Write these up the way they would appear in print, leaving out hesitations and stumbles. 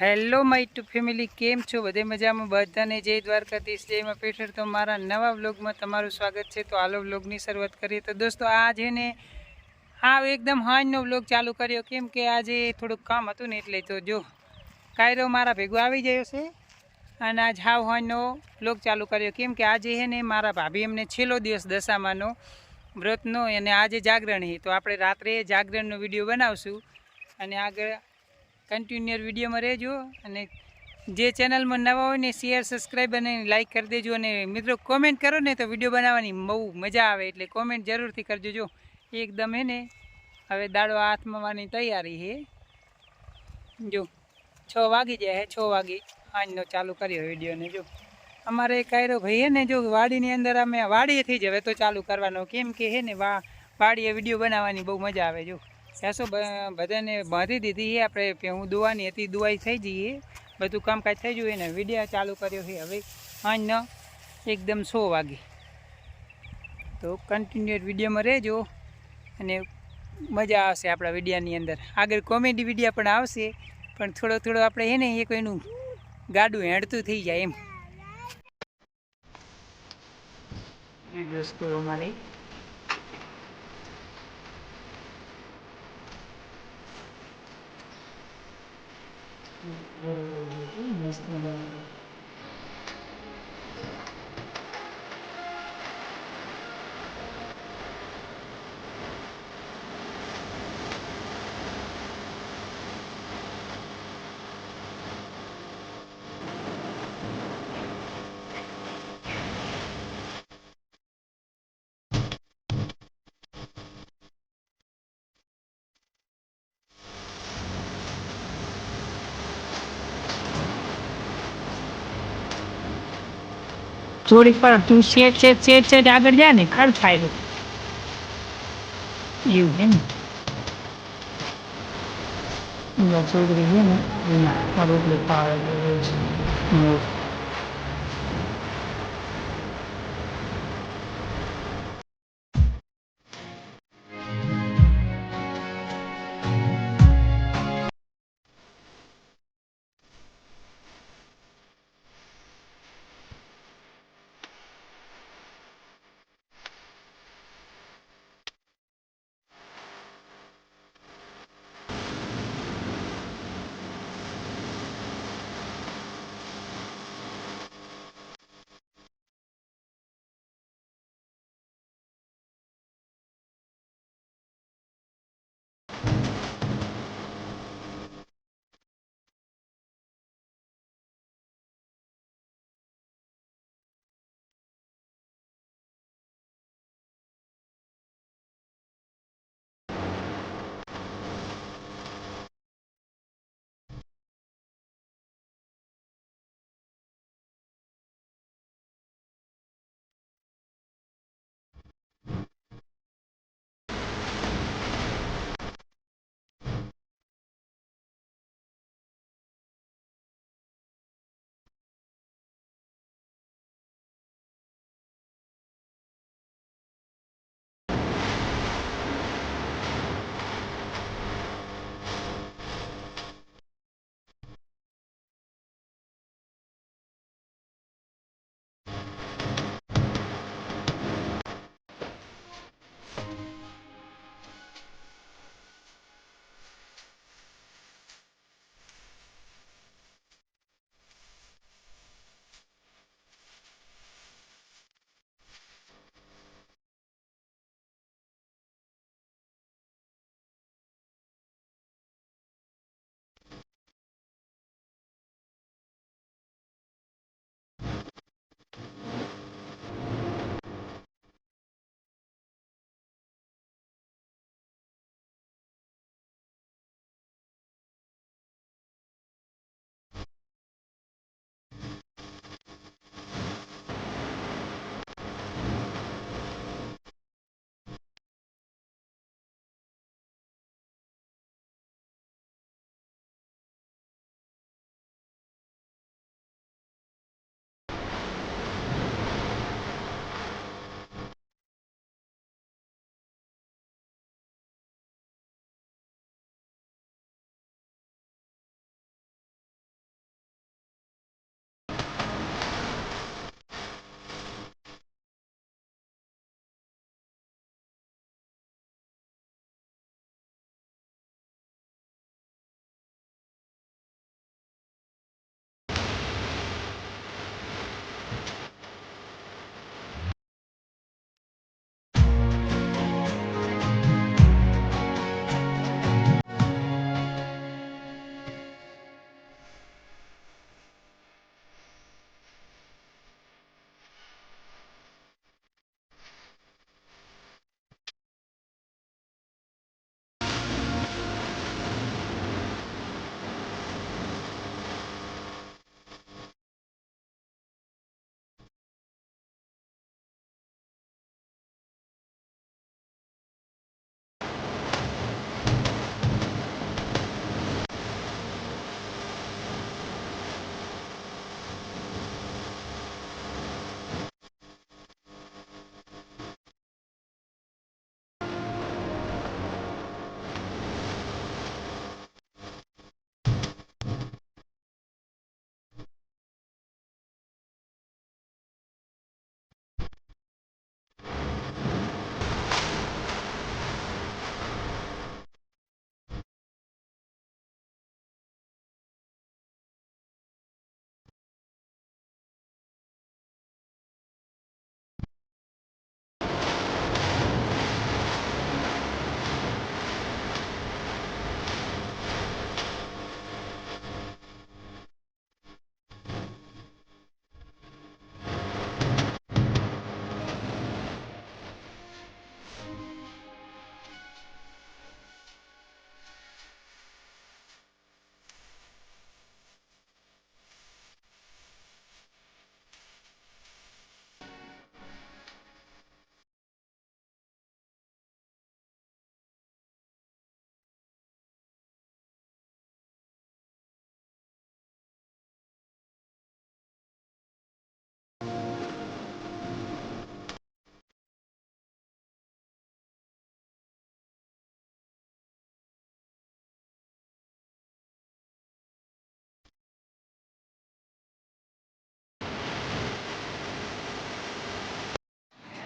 Hello my two family, કેમ છો? બધે મજામાં? બધાને જય દ્વારકાધીશ, જયમાં પેઠળ. તો મારા નવા વ્લોગમાં તમારું સ્વાગત છે. તો હાલો વ્લોગની શરૂઆત કરીએ. તો દોસ્તો આ છે ને એકદમ હાંજનો વ્લોગ ચાલુ કર્યો, કેમ કે આજે થોડુંક કામ હતું ને એટલે. તો જો કાયરો મારા ભેગો આવી ગયો છે અને આજ હાંજનો વ્લોગ ચાલુ કર્યો, કેમ કે આજે છે ને મારા ભાભી એમને છેલ્લો દિવસ દશામાનો વ્રતનો અને આજે જાગરણ છે. તો આપણે રાત્રે જાગરણનો વિડીયો બનાવશું અને આગળ કન્ટિન્યુઅર વિડીયોમાં રહેજો. અને જે ચેનલમાં નવા હોય ને શેર સબસ્ક્રાઈબ અને લાઇક કરી દેજો. અને મિત્રો કોમેન્ટ કરો ને તો વિડીયો બનાવવાની બહુ મજા આવે, એટલે કોમેન્ટ જરૂરથી કરજો. જો એકદમ હે ને હવે દાડો હાથમાંવાની તૈયારી છે. જો 6 વાગી જાય, 6 વાગી આજનો ચાલુ કર્યો વિડીયોને. જો અમારે કાયરો ભાઈ હે ને, જો વાડીની અંદર અમે વાડીએથી જ હવે તો ચાલુ કરવાનો, કેમ કે હે ને વાડીએ વિડીયો બનાવવાની બહુ મજા આવે. જો ભેંસો બધાને બાંધી દીધી છે આપણે, હું દોવાની હતી, દોવાઈ થઈ જઈએ, બધું કામકાજ થઈ ગયું ને વિડીયો ચાલુ કર્યો છે હવે આજનો એકદમ 6 વાગે. તો કન્ટિન્યુઅર વિડીયોમાં રહેજો અને મજા આવશે આપણા વિડીયાની અંદર. આગળ કોમેડી વિડીયો પણ આવશે, પણ થોડો આપણે હે ને એક એનું ગાડું હેડતું થઈ જાય એમ. દોસ્તો અમારી થોડીક પર તું સેજ આગળ જાય ને ખર થાય એવું છે ને છોકરી છે ને એના રોટલી પાડે છે.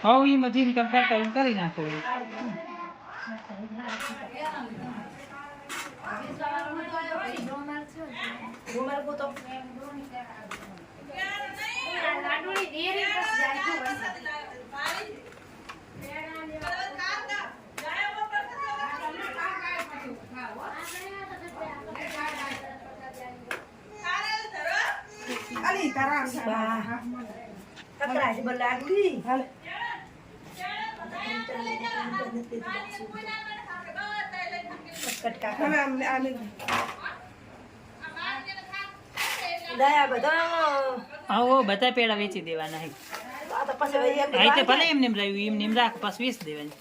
હવે એમાં જીમ કામ કરતા હોય કરી નાખો. આવો બધા પેડા વેચી દેવાના. ભલે એમને એમ રહ્યું એમને એમ રાખ પાછું વેચી દેવાની.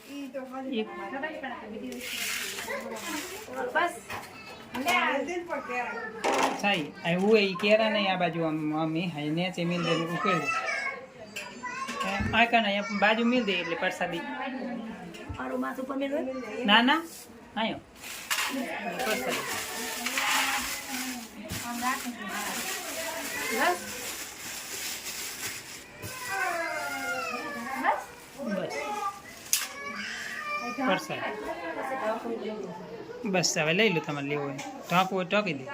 સાઈ હું એ કેરા નહીં આ બાજુ મમ્મી નેચે મિલ દે ઉકેલ આ કને બાજુ મિલ દે એટલે પ્રસાદી. ના ના આયો પ્રસાદી. બસ હવે લઈ લો તમારે લેવો હોય ઢાંકવું હોય ઢાંકી દે.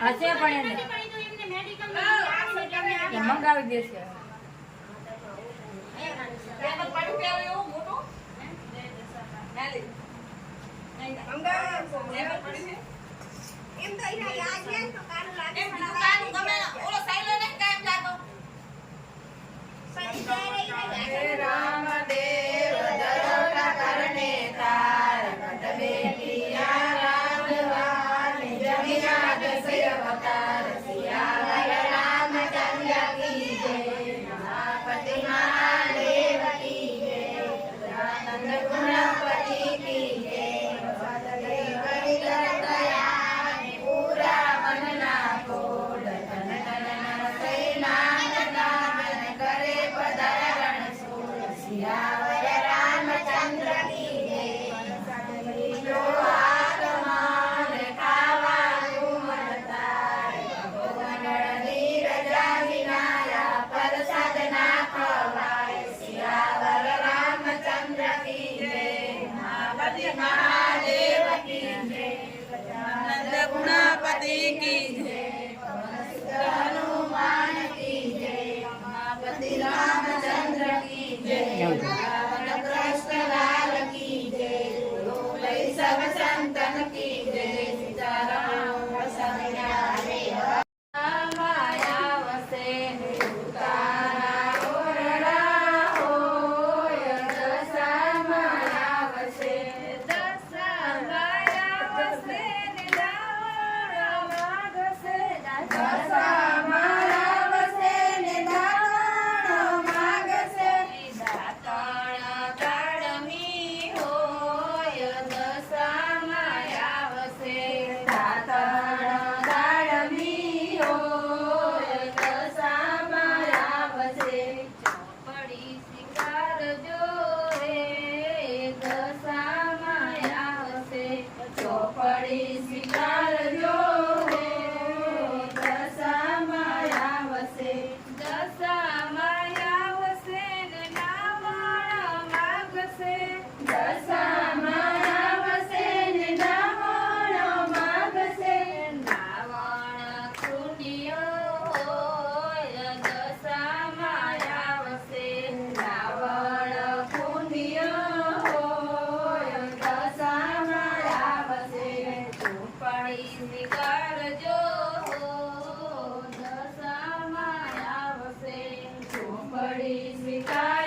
હશે પણ એને મંગાવી દેશે. રામદેવ દરોટા કરને તાર કટબેલિયા સ્વીકાર